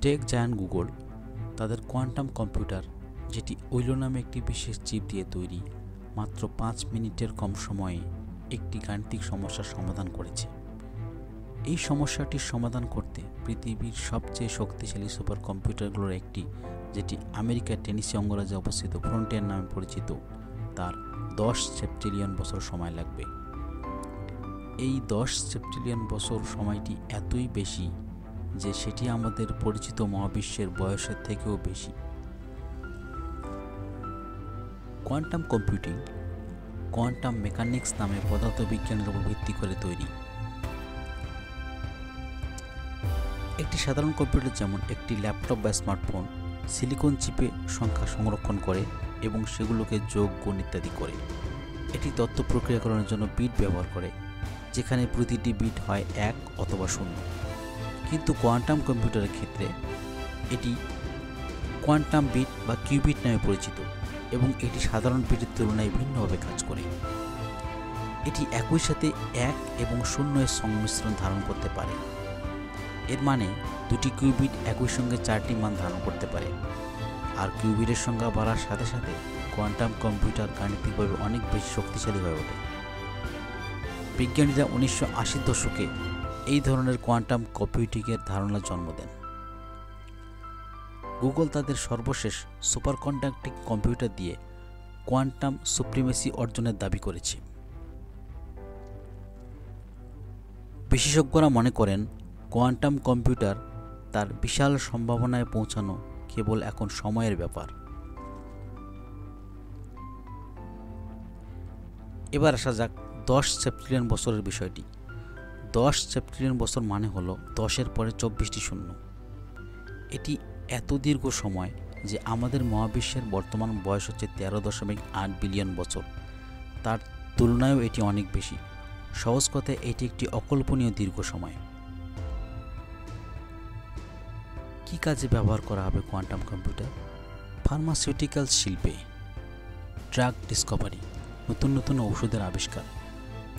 Tech giant Google তাদের quantum computer, যেটি ওইলো নামে একটি বিশেষ চিপ দিয়ে তৈরি, মাত্র 5 মিনিটের কম সময়ে একটি গাণিতিক সমস্যার সমাধান করেছে। এই সমস্যাটির সমাধান করতে পৃথিবীর সবচেয়ে শক্তিশালী সুপার কম্পিউটারগুলোর একটি, যেটি আমেরিকার টেনেসি অঙ্গরাজ্যে অবস্থিত ফ্রন্টিয়ার নামে পরিচিত, তার 10 সেপ্টিলিয়ন বছর সময় লাগবে। এই 10 সেপ্টিলিয়ন বছর সময়টি এতই বেশি যে সেটি আমাদের পরিচিত মহাবিশ্বের বয়সের থেকেও বেশি। কোয়ান্টাম কম্পিউটিং কোয়ান্টাম মেকানিক্স নামে পদার্থবিজ্ঞানের উপর ভিত্তি করে তৈরি। একটি সাধারণ কম্পিউটার যেমন একটি ল্যাপটপ বা স্মার্টফোন সিলিকন চিপে সংখ্যা সংরক্ষণ করে এবং সেগুলোকে যোগ, গুণ ইত্যাদি করে। এটি তথ্য প্রক্রিয়াকরণের জন্য বিট ব্যবহার করে, যেখানে প্রতিটি বিট হয় 1 অথবা 0। কিন্তু কোয়ান্টাম কম্পিউটারের ক্ষেত্রে এটি কোয়ান্টাম বিট বা কিউবিট নামে পরিচিত এবং এটি সাধারণ বিটের তুলনায় ভিন্নভাবে কাজ করে। এটি একই সাথে 1 এবং 0 এর সংমিশ্রণ ধারণ করতে পারে। এর মানে দুটি কিউবিট একই সঙ্গে 4টি মান ধারণ করতে পারে। আর কিউবিটের সংখ্যা বাড়ার সাথে সাথে কোয়ান্টাম কম্পিউটার গাণিতিকভাবে অনেক বেশি শক্তিশালী হয়ে ওঠে। বিজ্ঞানীরা 1980 দশকে এই ধরনের কোয়ান্টাম কম্পিউটিংয়ের ধারণা জন্ম দেন। গুগল তাদের সর্বশেষ সুপার কন্ডাক্টিং কম্পিউটার দিয়ে কোয়ান্টাম সুপ্রিমেসি অর্জনের দাবি করেছে। বিশেষজ্ঞরা মনে করেন কোয়ান্টাম কম্পিউটার তার বিশাল সম্ভাবনায় পৌঁছানো কেবল এখন সময়ের ব্যাপার। এবার আসা যাক 10 সেপ্টিলিয়ন বছরের বিষয়টি। 10 সেপ্টিলিয়ন বছর মানে হলো 10-এর পরে 24টি শূন্য। এটি এত দীর্ঘ সময় যে আমাদের মহাবিশ্বের বর্তমান বয়স হচ্ছে 13.8 বিলিয়ন বছর। তার তুলনায়ও এটি অনেক বেশি। সহজ কথায় এটি একটি অকল্পনীয় দীর্ঘ সময়। কী কাজে ব্যবহার করা হবে কোয়ান্টাম কম্পিউটার? ফার্মাসিউটিক্যাল শিল্পে, ড্রাগ ডিসকভারি, নতুন নতুন ঔষধের আবিষ্কার।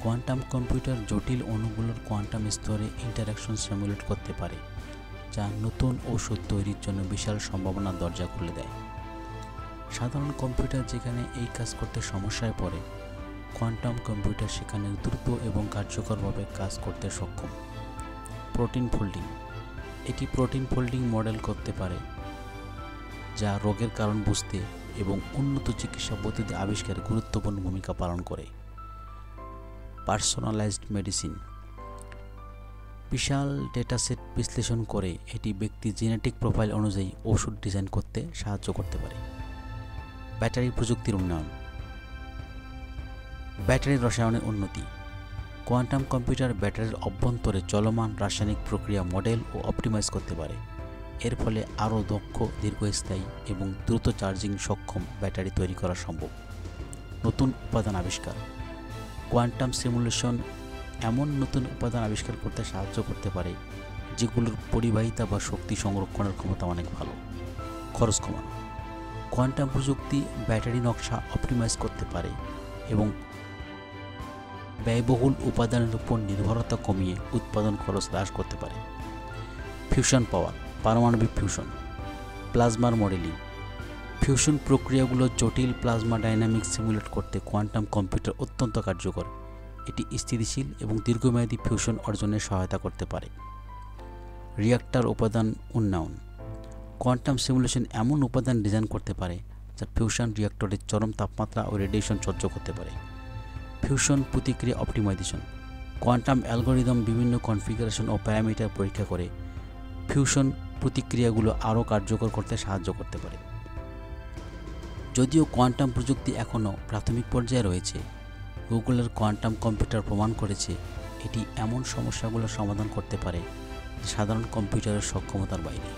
কোয়ান্টাম কম্পিউটার জটিল অণুগুলোর কোয়ান্টাম স্তরে ইন্টারঅ্যাকশন সিমুলেট করতে পারে, যা নতুন ঔষধ তৈরির জন্য বিশাল সম্ভাবনার দরজা খুলে দেয়। সাধারণ কম্পিউটার যেখানে এই কাজ করতে সমস্যায় পড়ে, কোয়ান্টাম কম্পিউটার সেখানে দ্রুত এবং কার্যকরভাবে কাজ করতে সক্ষম। প্রোটিন ফোল্ডিং, এটি প্রোটিন ফোল্ডিং মডেল করতে পারে, যা রোগের কারণ বুঝতে এবং উন্নত চিকিৎসা পদ্ধতি আবিষ্কারে গুরুত্বপূর্ণ ভূমিকা পালন করে। পার্সোনালাইজড মেডিসিন, বিশাল ডেটাসেট বিশ্লেষণ করে এটি ব্যক্তির জেনেটিক প্রোফাইল অনুযায়ী ওষুধ ডিজাইন করতে সাহায্য করতে পারে। ব্যাটারি প্রযুক্তির উন্নয়ন, ব্যাটারির রসায়নের উন্নতি। কোয়ান্টাম কম্পিউটার ব্যাটারির অভ্যন্তরে চলমান রাসায়নিক প্রক্রিয়া মডেল ও অপটিমাইজ করতে পারে। এর ফলে আরও দক্ষ, দীর্ঘস্থায়ী এবং দ্রুত চার্জিং সক্ষম ব্যাটারি তৈরি করা সম্ভব। নতুন উপাদান আবিষ্কার, কোয়ান্টাম সিমুলেশন এমন নতুন উপাদান আবিষ্কার করতে সাহায্য করতে পারে যেগুলোর পরিবাহিতা বা শক্তি সংরক্ষণের ক্ষমতা অনেক ভালো। খরচ কমানো, কোয়ান্টাম প্রযুক্তি ব্যাটারি নকশা অপটিমাইজ করতে পারে এবং ব্যয়বহুল উপাদানের উপর নির্ভরতা কমিয়ে উৎপাদন খরচ হ্রাস করতে পারে। ফিউশন পাওয়ার, পারমাণবিক ফিউশন, প্লাজমার মডেলিং। ফিউশন প্রক্রিয়াগুলো জটিল প্লাজমা ডাইনামিক্স সিমুলেট করতে কোয়ান্টাম কম্পিউটার অত্যন্ত কার্যকর। এটি স্থিতিশীল এবং দীর্ঘমেয়াদী ফিউশন অর্জনে সহায়তা করতে পারে। রিঅ্যাক্টর উপাদান উন্নয়ন, কোয়ান্টাম সিমুলেশন এমন উপাদান ডিজাইন করতে পারে যা ফিউশন রিঅ্যাক্টরের চরম তাপমাত্রা ও রেডিয়েশন সহ্য করতে পারে। ফিউশন প্রতিক্রিয়া অপটিমাইজেশন, কোয়ান্টাম অ্যালগরিদম বিভিন্ন কনফিগারেশন ও প্যারামিটার পরীক্ষা করে ফিউশন প্রতিক্রিয়াগুলো আরও কার্যকর করতে সাহায্য করতে পারে। যদিও কোয়ান্টাম প্রযুক্তি এখনও প্রাথমিক পর্যায়ে রয়েছে, গুগলের কোয়ান্টাম কম্পিউটার প্রমাণ করেছে এটি এমন সমস্যাগুলো সমাধান করতে পারে যা সাধারণ কম্পিউটারের সক্ষমতার বাইরে।